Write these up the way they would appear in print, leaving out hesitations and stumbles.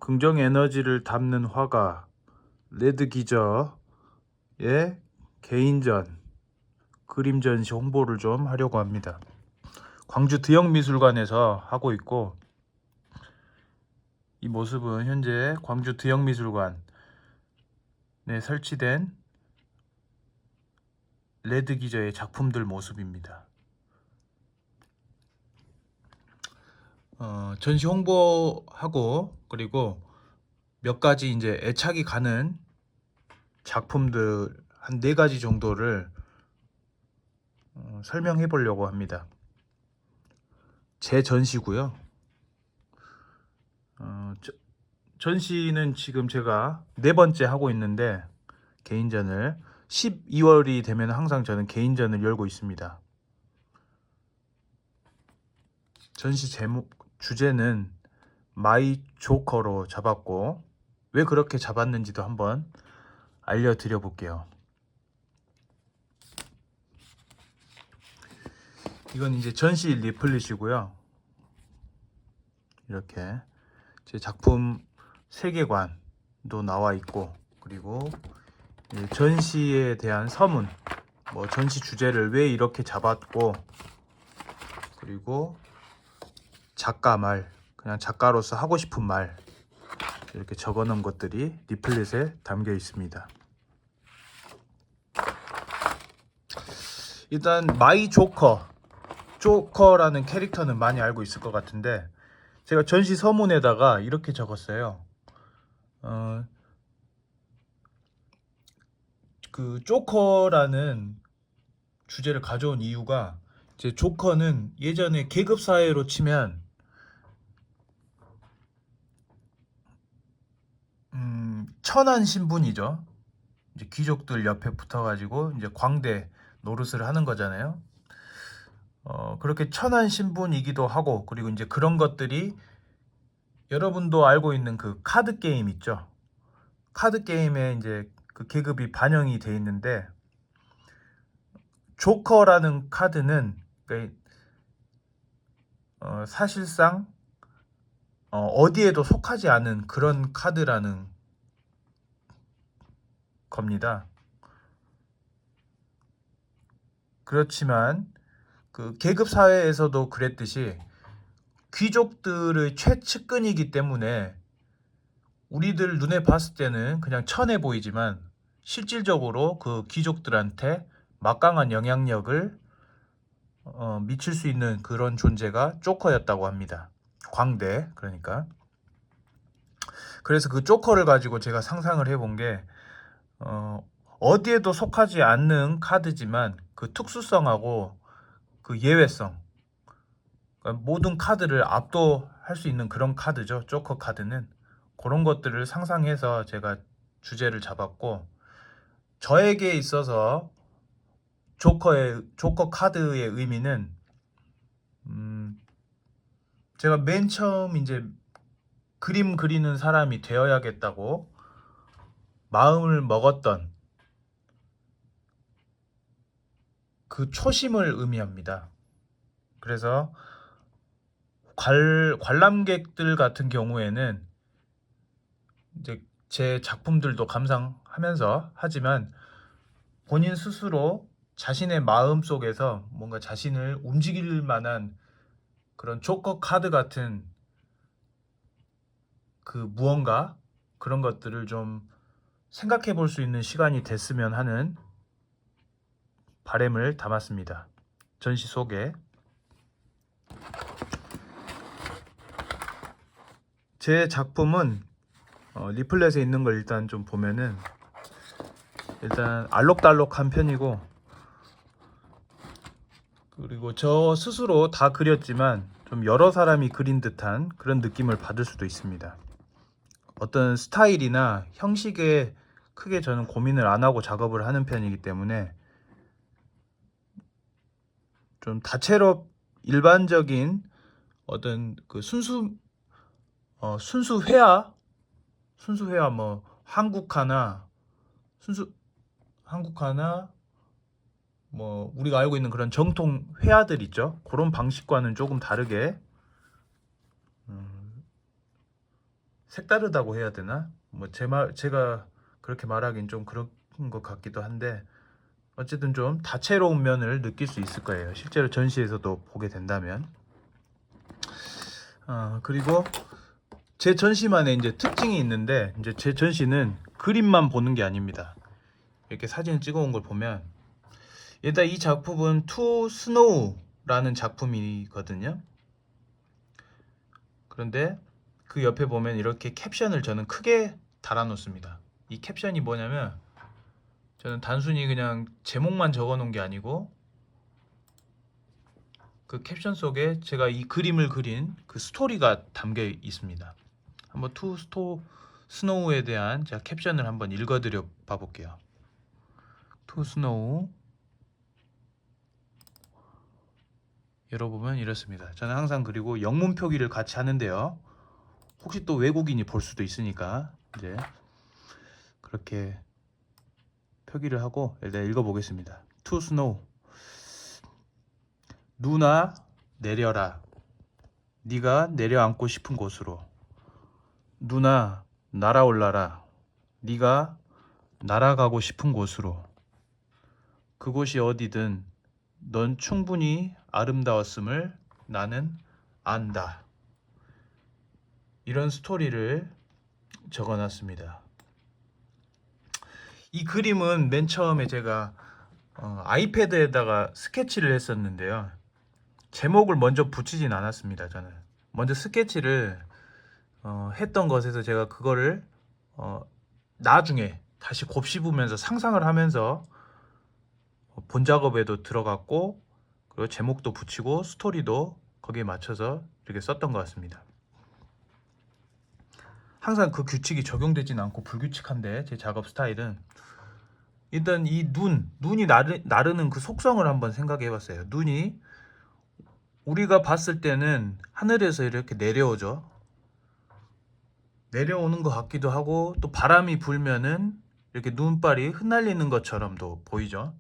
긍정 에너지를 담는 화가 레드 기저의 개인전 그림 전시 홍보를 좀 하려고 합니다. 광주 드영미술관에서 하고 있고, 이 모습은 현재 광주 드영미술관에 설치된 레드 기저의 작품들 모습입니다. 전시 홍보하고, 그리고 몇 가지 이제 애착이 가는 작품들 한 4가지 정도를 설명해 보려고 합니다. 제 전시고요. 전시는 지금 제가 4번째 하고 있는데, 개인전을 12월이 되면 항상 저는 개인전을 열고 있습니다. 전시 주제는 마이 조커로 잡았고, 왜 그렇게 잡았는지도 한번 알려드려 볼게요. 이건 이제 전시 리플릿이고요. 이렇게 제 작품 세계관도 나와 있고, 그리고 전시에 대한 서문, 전시 주제를 왜 이렇게 잡았고, 그리고 작가 말, 그냥 작가로서 하고 싶은 말, 이렇게 적어 놓은 것들이 리플릿에 담겨 있습니다. 일단 마이 조커라는 캐릭터는 많이 알고 있을 것 같은데, 제가 전시 서문에다가 이렇게 적었어요. 그 조커라는 주제를 가져온 이유가, 제 조커는 예전에 계급 사회로 치면 천한 신분이죠. 이제 귀족들 옆에 붙어가지고 이제 광대 노릇을 하는 거잖아요. 그렇게 천한 신분이기도 하고, 그리고 이제 그런 것들이 여러분도 알고 있는 그 카드 게임 있죠. 카드 게임에 이제 그 계급이 반영이 돼 있는데, 조커라는 카드는 사실상 어디에도 속하지 않은 그런 카드라는 겁니다. 그렇지만 그 계급 사회에서도 그랬듯이 귀족들의 최측근이기 때문에 우리들 눈에 봤을 때는 그냥 천해 보이지만, 실질적으로 그 귀족들한테 막강한 영향력을 미칠 수 있는 그런 존재가 조커였다고 합니다. 광대, 그러니까. 그래서 그 조커를 가지고 제가 상상을 해본 게, 어디에도 속하지 않는 카드지만 그 특수성하고 그 예외성, 그러니까 모든 카드를 압도할 수 있는 그런 카드죠. 조커 카드는. 그런 것들을 상상해서 제가 주제를 잡았고, 저에게 있어서 조커 카드의 의미는, 제가 맨 처음 이제 그림 그리는 사람이 되어야겠다고 마음을 먹었던 그 초심을 의미합니다. 그래서 관람객들 같은 경우에는 이제 제 작품들도 감상하면서 하지만, 본인 스스로 자신의 마음 속에서 뭔가 자신을 움직일 만한 그런 조커 카드 같은 그 무언가, 그런 것들을 좀 생각해 볼 수 있는 시간이 됐으면 하는 바람을 담았습니다. 전시 속에 제 작품은 리플렛에 있는 걸 일단 좀 보면은, 일단 알록달록한 편이고, 그리고 저 스스로 다 그렸지만 좀 여러 사람이 그린 듯한 그런 느낌을 받을 수도 있습니다. 어떤 스타일이나 형식에 크게 저는 고민을 안 하고 작업을 하는 편이기 때문에, 좀 다채롭 일반적인 어떤 그 순수 회화, 한국화나 한국화나 우리가 알고 있는 그런 정통 회화들 있죠. 그런 방식과는 조금 다르게 색다르다고 해야 되나? 뭐 제가 그렇게 말하긴 좀 그런 것 같기도 한데 어쨌든 좀 다채로운 면을 느낄 수 있을 거예요. 실제로 전시에서도 보게 된다면. 그리고 제 전시만의 이제 특징이 있는데 이제 제 전시는 그림만 보는 게 아닙니다. 이렇게 사진을 찍어 온 걸 보면 일단 이 작품은 투 스노우라는 작품이거든요. 그런데 그 옆에 보면 이렇게 캡션을 저는 크게 달아 놓습니다. 이 캡션이 뭐냐면 저는 단순히 그냥 제목만 적어 놓은 게 아니고 그 캡션 속에 제가 이 그림을 그린 그 스토리가 담겨 있습니다. 한번 투 스노우에 대한 제가 캡션을 한번 읽어드려 봐볼게요. 투 스노우 열어보면 이렇습니다. 저는 항상 그리고 영문 표기를 같이 하는데요. 혹시 또 외국인이 볼 수도 있으니까 이제 그렇게 표기를 하고 일단 읽어보겠습니다. 투 스노우 누나 내려라. 네가 내려앉고 싶은 곳으로. 누나 날아올라라. 네가 날아가고 싶은 곳으로. 그곳이 어디든 넌 충분히 아름다웠음을 나는 안다. 이런 스토리를 적어놨습니다. 이 그림은 맨 처음에 제가 아이패드에다가 스케치를 했었는데요. 제목을 먼저 붙이진 않았습니다. 저는 먼저 스케치를 했던 것에서 제가 그거를 나중에 다시 곱씹으면서 상상을 하면서 본 작업에도 들어갔고 그리고 제목도 붙이고 스토리도 거기에 맞춰서 이렇게 썼던 것 같습니다. 항상 그 규칙이 적용되진 않고 불규칙한데 제 작업 스타일은 일단 이 눈이 나르는 그 속성을 한번 생각해 봤어요. 눈이 우리가 봤을 때는 하늘에서 이렇게 내려오죠. 내려오는 것 같기도 하고 또 바람이 불면은 이렇게 눈발이 흩날리는 것처럼도 보이죠.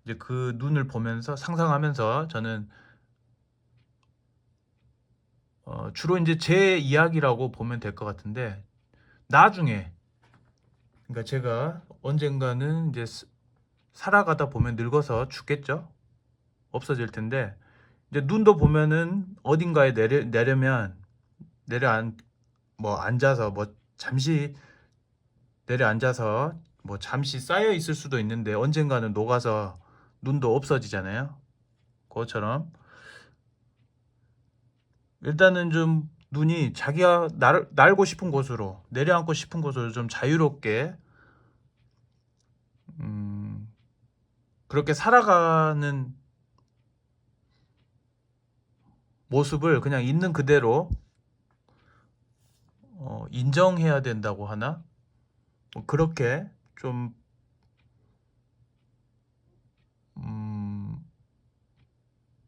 이제 그 눈을 보면서 상상하면서 저는 주로 이제 제 이야기라고 보면 될 것 같은데 나중에 그러니까 제가 언젠가는 이제 살아가다 보면 늙어서 죽겠죠. 없어질 텐데 이제 눈도 보면은 어딘가에 내려면 앉아서 뭐 잠시 내려앉아서 뭐 잠시 쌓여 있을 수도 있는데 언젠가는 녹아서 눈도 없어지잖아요. 그것처럼 일단은 좀 눈이 자기가 날고 싶은 곳으로 내려앉고 싶은 곳으로 좀 자유롭게 그렇게 살아가는 모습을 그냥 있는 그대로 인정해야 된다고 하나? 뭐 그렇게 좀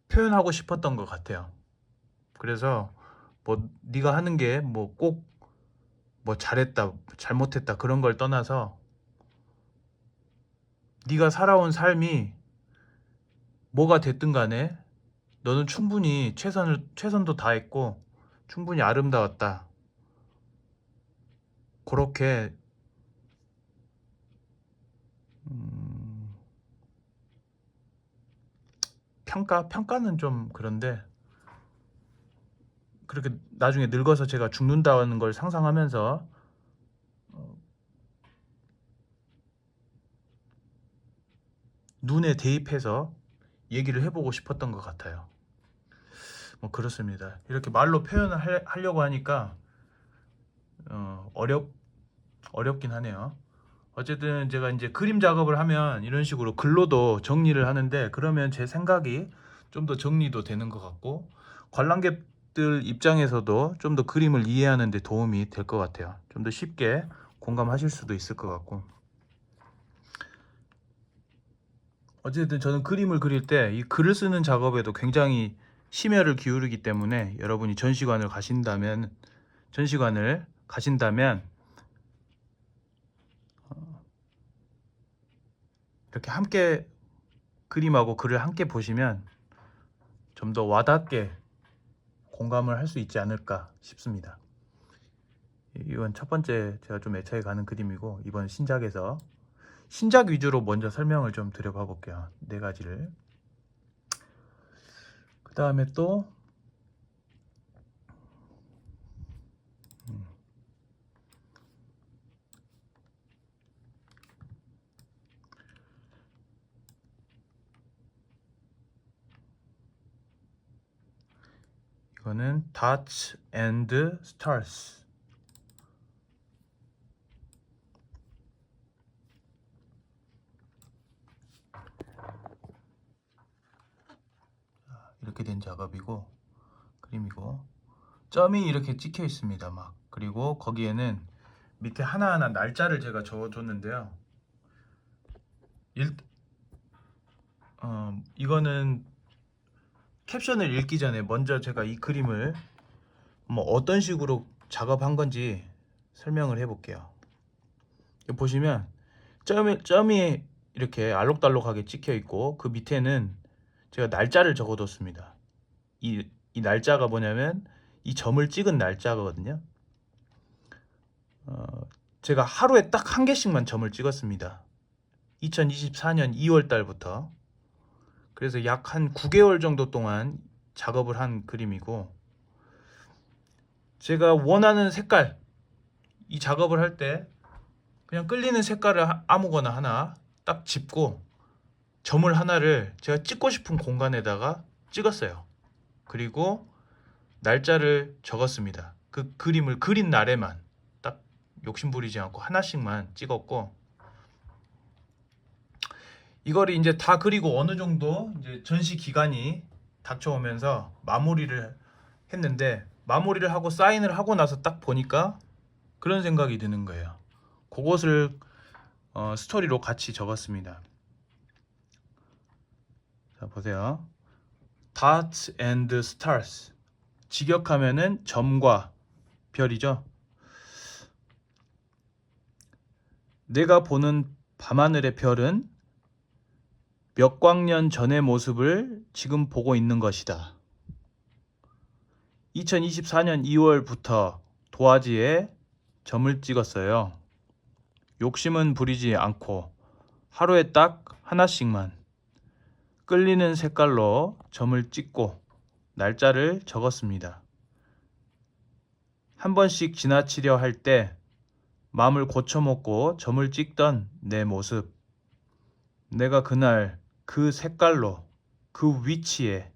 표현하고 싶었던 것 같아요. 그래서 뭐 네가 하는 게 뭐 꼭 뭐 잘했다, 잘못했다 그런 걸 떠나서 네가 살아온 삶이 뭐가 됐든 간에 너는 충분히 최선도 다했고 충분히 아름다웠다. 그렇게 평가는 좀 그런데 그렇게 나중에 늙어서 제가 죽는다는 걸 상상하면서 눈에 대입해서 얘기를 해보고 싶었던 것 같아요. 뭐 그렇습니다. 이렇게 말로 표현을 하려고 하니까 어렵긴 하네요. 어쨌든 제가 이제 그림 작업을 하면 이런 식으로 글로도 정리를 하는데 그러면 제 생각이 좀 더 정리도 되는 것 같고 관람객들 입장에서도 좀 더 그림을 이해하는 데 도움이 될 것 같아요. 좀 더 쉽게 공감하실 수도 있을 것 같고 어쨌든 저는 그림을 그릴 때 이 글을 쓰는 작업에도 굉장히 심혈을 기울이기 때문에 여러분이 전시관을 가신다면 이렇게 함께 그림하고 글을 함께 보시면 좀 더 와닿게 공감을 할 수 있지 않을까 싶습니다. 이건 첫 번째 제가 좀 애착이 가는 그림이고, 이번 신작에서 신작 위주로 먼저 설명을 좀 드려봐 볼게요. 네 가지를. 그 다음에 또 이거는 Dots and Stars. 이렇게 된 작업이고, 그림이고, 점이 이렇게 찍혀 있습니다. 막. 그리고 거기에는 밑에 하나하나 날짜를 제가 적어줬는데요. 이거는 캡션을 읽기 전에 먼저 제가 이 그림을 뭐 어떤 식으로 작업한 건지 설명을 해볼게요. 보시면 점이 이렇게 알록달록하게 찍혀 있고, 그 밑에는 제가 날짜를 적어뒀습니다. 이 날짜가 뭐냐면 이 점을 찍은 날짜거든요. 제가 하루에 딱 한 개씩만 점을 찍었습니다. 2024년 2월 달부터. 그래서 약 한 9개월 정도 동안 작업을 한 그림이고, 제가 원하는 색깔, 이 작업을 할 때 그냥 끌리는 색깔을 아무거나 하나 딱 짚고 점을 하나를 제가 찍고 싶은 공간에다가 찍었어요. 그리고 날짜를 적었습니다. 그 그림을 그린 날에만 딱 욕심부리지 않고 하나씩만 찍었고, 이거를 이제 다 그리고 어느 정도 이제 전시 기간이 닥쳐오면서 마무리를 했는데, 마무리를 하고 사인을 하고 나서 딱 보니까 그런 생각이 드는 거예요. 그것을 스토리로 같이 적었습니다. 자, 보세요. Dots and Stars. 직역하면은 점과 별이죠. 내가 보는 밤하늘의 별은 몇 광년 전의 모습을 지금 보고 있는 것이다. 2024년 2월부터 도화지에 점을 찍었어요. 욕심은 부리지 않고 하루에 딱 하나씩만 끌리는 색깔로 점을 찍고 날짜를 적었습니다. 한 번씩 지나치려 할 때 마음을 고쳐먹고 점을 찍던 내 모습, 내가 그날 그 색깔로 그 위치에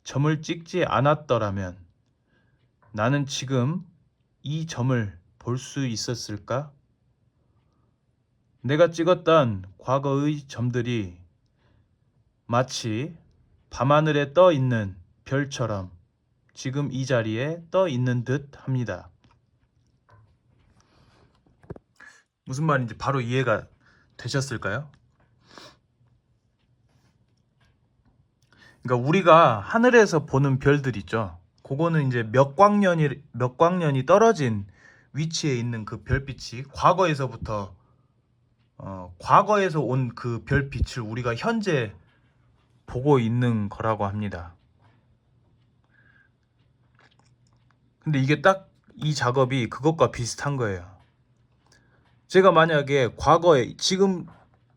점을 찍지 않았더라면 나는 지금 이 점을 볼 수 있었을까? 내가 찍었던 과거의 점들이 마치 밤하늘에 떠 있는 별처럼 지금 이 자리에 떠 있는 듯 합니다. 무슨 말인지 바로 이해가 되셨을까요? 그러니까 우리가 하늘에서 보는 별들 있죠. 그거는 이제 몇 광년이 떨어진 위치에 있는 그 별빛이 과거에서부터 과거에서 온 그 별빛을 우리가 현재 보고 있는 거라고 합니다. 근데 이게 딱 이 작업이 그것과 비슷한 거예요. 제가 만약에 과거에 지금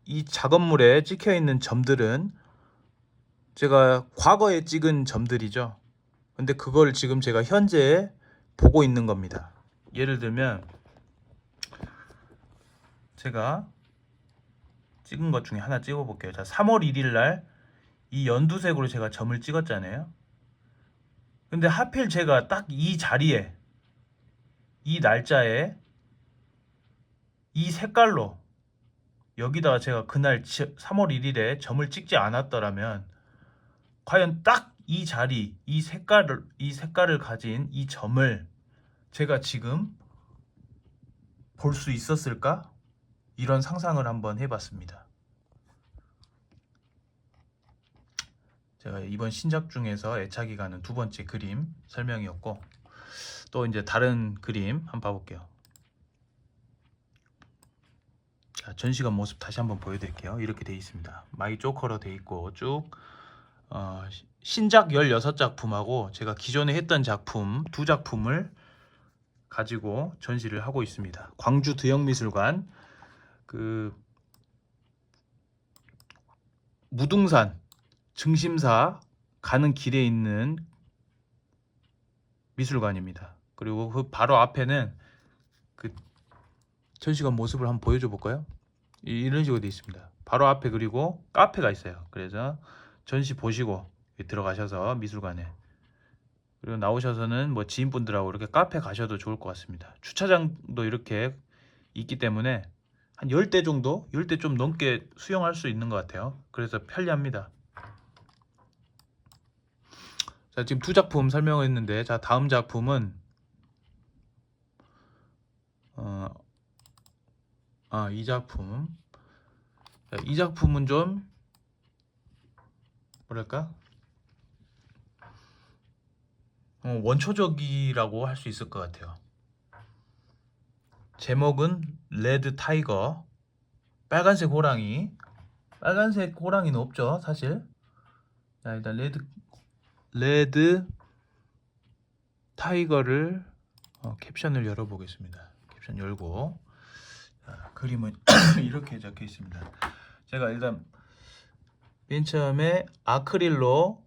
이 작업물에 찍혀 있는 점들은 제가 과거에 찍은 점들이죠. 근데 그걸 지금 제가 현재 보고 있는 겁니다. 예를 들면 제가 찍은 것 중에 하나 찍어 볼게요. 자, 3월 1일 날 이 연두색으로 제가 점을 찍었잖아요. 근데 하필 제가 딱 이 자리에 이 날짜에 이 색깔로 여기다가 제가 그날 3월 1일에 점을 찍지 않았더라면 과연 딱 이 자리, 이 색깔을 가진 이 점을 제가 지금 볼 수 있었을까? 이런 상상을 한번 해봤습니다. 제가 이번 신작 중에서 애착이 가는 두 번째 그림 설명이었고, 또 이제 다른 그림 한번 봐볼게요. 자, 전시관 모습 다시 한번 보여드릴게요. 이렇게 돼 있습니다. 마이 조커로 돼 있고 쭉 신작 16작품하고 제가 기존에 했던 작품 두 작품을 가지고 전시를 하고 있습니다. 광주 드역미술관 그 무등산 증심사 가는 길에 있는 미술관입니다. 그리고 그 바로 앞에는 그 전시관 모습을 한번 보여줘 볼까요? 이런 식으로 되어 있습니다. 바로 앞에 그리고 카페가 있어요. 그래서 전시 보시고 들어가셔서 미술관에 그리고 나오셔서는 뭐 지인분들하고 이렇게 카페 가셔도 좋을 것 같습니다. 주차장도 이렇게 있기 때문에 한 10대 정도, 10대 좀 넘게 수용할 수 있는 것 같아요. 그래서 편리합니다. 자, 지금 두 작품 설명했는데, 자, 다음 작품은 이 작품. 자, 이 작품은 좀 뭐랄까? 원초적이라고 할 수 있을 것 같아요. 제목은 레드 타이거. 빨간색 호랑이. 빨간색 호랑이는 없죠, 사실. 자, 일단 레드 타이거를 캡션을 열어보겠습니다. 캡션 열고 자, 그림은 이렇게 적혀 있습니다. 제가 일단 맨 처음에 아크릴로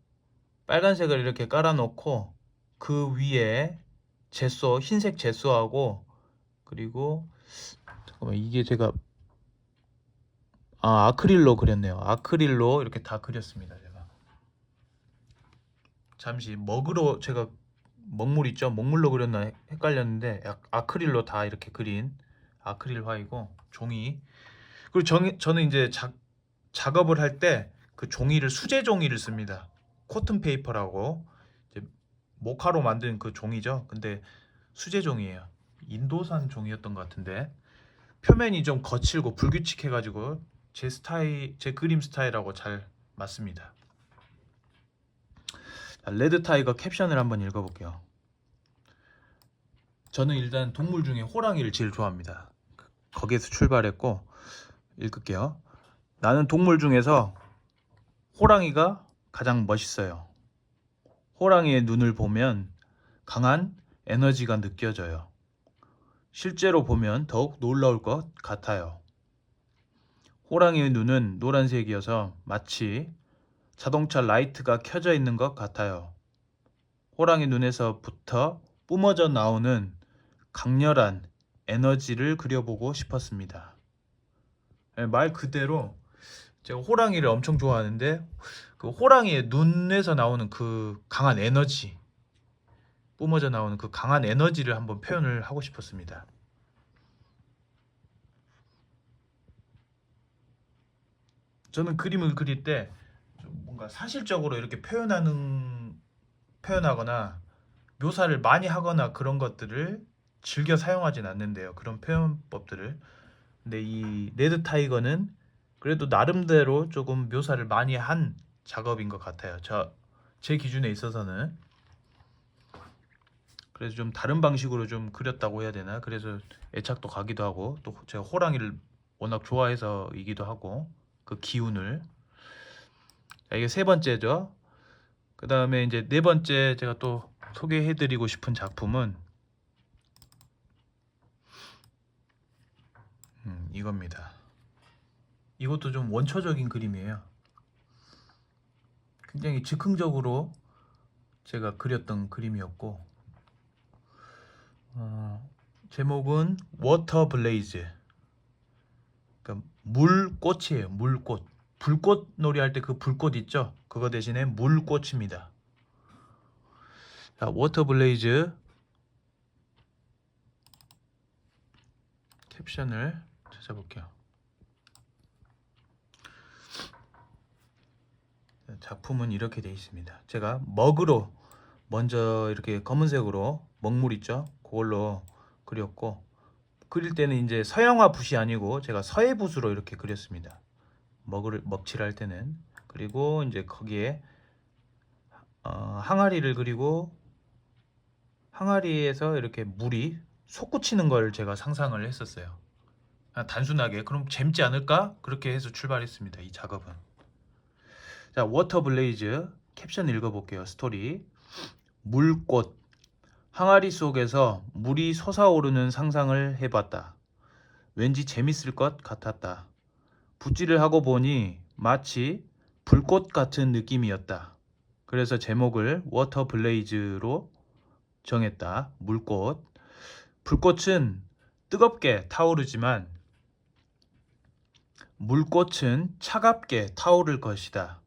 빨간색을 이렇게 깔아놓고 그 위에 제소, 흰색 제소하고 그리고 잠깐만 이게 제가 아크릴로 그렸네요. 아크릴로 이렇게 다 그렸습니다. 제가 잠시 먹으로 제가 먹물 있죠? 먹물로 그렸나 헷갈렸는데 아크릴로 다 이렇게 그린 아크릴화이고 종이 그리고 저는 이제 작업을 할 때 그 종이를 수제 종이를 씁니다. 코튼 페이퍼라고 이제 모카로 만든 그 종이죠. 근데 수제 종이에요. 인도산 종이였던 것 같은데 표면이 좀 거칠고 불규칙해가지고 제 스타일, 제 그림 스타일하고 잘 맞습니다. 자, 레드 타이거 캡션을 한번 읽어볼게요. 저는 일단 동물 중에 호랑이를 제일 좋아합니다. 거기에서 출발했고 읽을게요. 나는 동물 중에서 호랑이가 가장 멋있어요. 호랑이의 눈을 보면 강한 에너지가 느껴져요. 실제로 보면 더욱 놀라울 것 같아요. 호랑이의 눈은 노란색이어서 마치 자동차 라이트가 켜져 있는 것 같아요. 호랑이 눈에서부터 뿜어져 나오는 강렬한 에너지를 그려보고 싶었습니다. 말 그대로 제가 호랑이를 엄청 좋아하는데 그 호랑이의 눈에서 나오는 그 강한 에너지 뿜어져 나오는 그 강한 에너지를 한번 표현을 하고 싶었습니다. 저는 그림을 그릴 때 좀 뭔가 사실적으로 이렇게 표현하거나 묘사를 많이 하거나 그런 것들을 즐겨 사용하진 않는데요. 그런 표현법들을. 근데 이 레드 타이거는 그래도 나름대로 조금 묘사를 많이 한 작업인 것 같아요. 제 기준에 있어서는. 그래서 좀 다른 방식으로 좀 그렸다고 해야 되나? 그래서 애착도 가기도 하고 또 제가 호랑이를 워낙 좋아해서이기도 하고 그 기운을. 자, 이게 세 번째죠. 그 다음에 이제 네 번째 제가 또 소개해드리고 싶은 작품은 이겁니다. 이것도 좀 원초적인 그림이에요. 굉장히 즉흥적으로 제가 그렸던 그림이었고 제목은 워터 블레이즈. 그러니까 물꽃이에요. 물꽃. 불꽃 놀이 할 때 그 불꽃 있죠? 그거 대신에 물꽃입니다. 자, 워터 블레이즈 캡션을 찾아볼게요. 작품은 이렇게 되어 있습니다. 제가 먹으로 먼저 이렇게 검은색으로 먹물 있죠? 그걸로 그렸고 그릴 때는 이제 서양화 붓이 아니고 제가 서예 붓으로 이렇게 그렸습니다. 먹칠할 때는. 그리고 이제 거기에 항아리를 그리고 항아리에서 이렇게 물이 솟구치는 걸 제가 상상을 했었어요. 단순하게 그럼 재밌지 않을까? 그렇게 해서 출발했습니다. 이 작업은. 자, 워터 블레이즈 캡션 읽어볼게요. 스토리. 물꽃. 항아리 속에서 물이 솟아오르는 상상을 해봤다. 왠지 재밌을 것 같았다. 붓질을 하고 보니 마치 불꽃 같은 느낌이었다. 그래서 제목을 워터 블레이즈로 정했다. 물꽃. 불꽃은 뜨겁게 타오르지만 물꽃은 차갑게 타오를 것이다.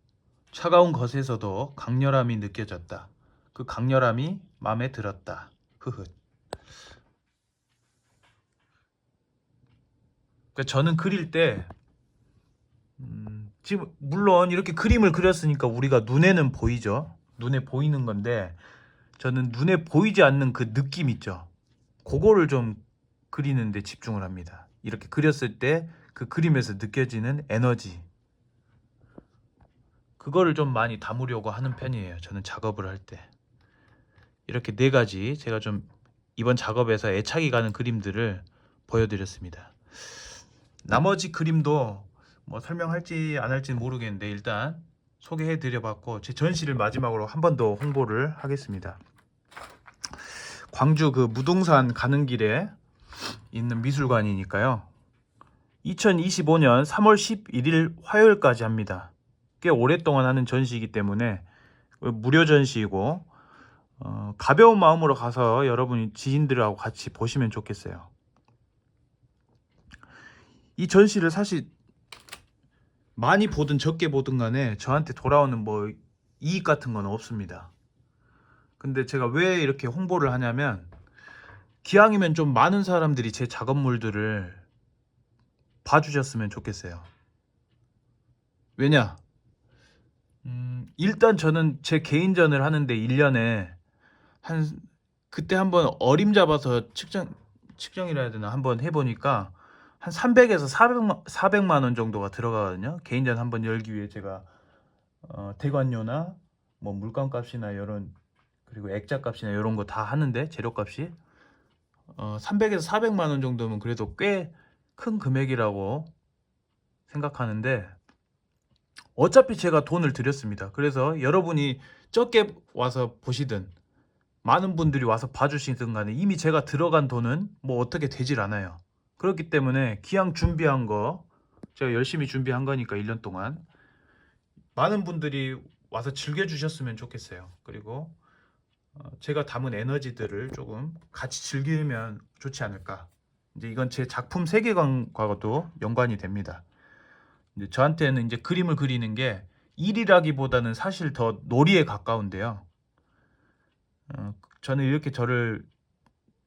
차가운 것에서도 강렬함이 느껴졌다. 그 강렬함이 마음에 들었다. 흐흐. 그러니까 저는 그릴 때 지금 물론 이렇게 그림을 그렸으니까 우리가 눈에는 보이죠. 눈에 보이는 건데 저는 눈에 보이지 않는 그 느낌 있죠. 그거를 좀 그리는데 집중을 합니다. 이렇게 그렸을 때 그 그림에서 느껴지는 에너지, 그거를 좀 많이 담으려고 하는 편이에요. 저는 작업을 할 때. 이렇게 네 가지 제가 좀 이번 작업에서 애착이 가는 그림들을 보여드렸습니다. 나머지 그림도 뭐 설명할지 안 할지는 모르겠는데 일단 소개해 드려봤고, 제 전시를 마지막으로 한 번 더 홍보를 하겠습니다. 광주 그 무등산 가는 길에 있는 미술관이니까요. 2025년 3월 11일 화요일까지 합니다. 꽤 오랫동안 하는 전시이기 때문에 무료 전시이고 가벼운 마음으로 가서 여러분 지인들하고 같이 보시면 좋겠어요. 이 전시를 사실 많이 보든 적게 보든 간에 저한테 돌아오는 뭐 이익 같은 건 없습니다. 근데 제가 왜 이렇게 홍보를 하냐면 기왕이면 좀 많은 사람들이 제 작업물들을 봐주셨으면 좋겠어요. 왜냐? 일단 저는 제 개인전을 하는데 1년에 한 그때 한번 어림 잡아서 측정이라 해야 되나 한번 해보니까 한 300에서 400만 원 정도가 들어가거든요. 개인전 한번 열기 위해 제가 대관료나 뭐 물감값이나 이런, 그리고 액자값이나 이런 거 다 하는데 재료값이 300에서 400만 원 정도면 그래도 꽤 큰 금액이라고 생각하는데 어차피 제가 돈을 들였습니다. 그래서 여러분이 적게 와서 보시든 많은 분들이 와서 봐주시든 간에 이미 제가 들어간 돈은 뭐 어떻게 되질 않아요. 그렇기 때문에 기왕 준비한 거, 제가 열심히 준비한 거니까 1년 동안 많은 분들이 와서 즐겨주셨으면 좋겠어요. 그리고 제가 담은 에너지들을 조금 같이 즐기면 좋지 않을까. 이제 이건 제 작품 세계관과도 연관이 됩니다. 이제 저한테는 이제 그림을 그리는 게 일이라기보다는 사실 더 놀이에 가까운데요. 저는 이렇게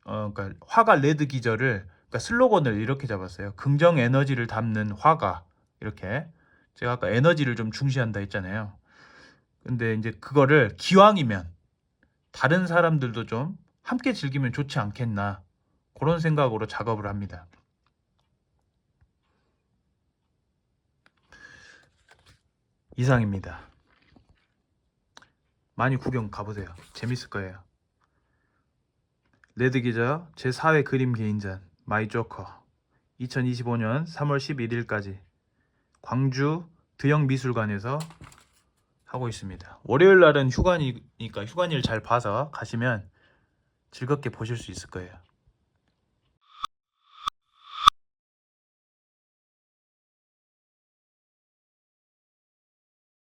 그러니까 화가 레드 기절을, 그러니까 슬로건을 이렇게 잡았어요. 긍정 에너지를 담는 화가. 이렇게 제가 아까 에너지를 좀 중시한다 했잖아요. 근데 이제 그거를 기왕이면 다른 사람들도 좀 함께 즐기면 좋지 않겠나, 그런 생각으로 작업을 합니다. 이상입니다. 많이 구경 가보세요. 재밌을 거예요. 레드 기자 제4회 그림 개인전 마이 조커 2025년 3월 11일까지 광주 드영미술관에서 하고 있습니다. 월요일 날은 휴관이니까 휴관일 잘 봐서 가시면 즐겁게 보실 수 있을 거예요.